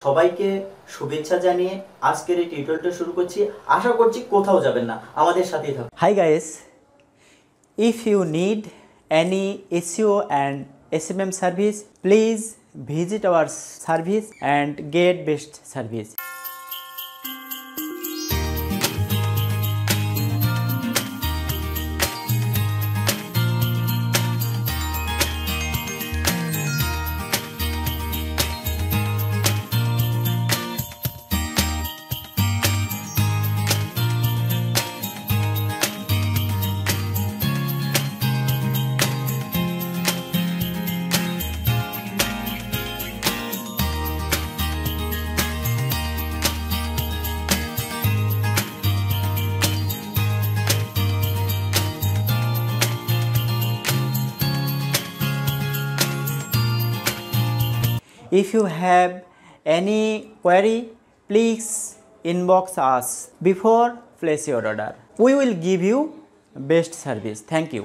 সবাইকে শুভেচ্ছা জানিয়ে আজকের এই টিউটোরিয়ালটা শুরু করছি। আশা করছি কোথাও যাবেন না, আমাদের সাথেই থাকুন। Hi guys, if you need any SEO and SMM service, please visit our service and get best service. If you have any query, please inbox us before place your order. We will give you best service. Thank you.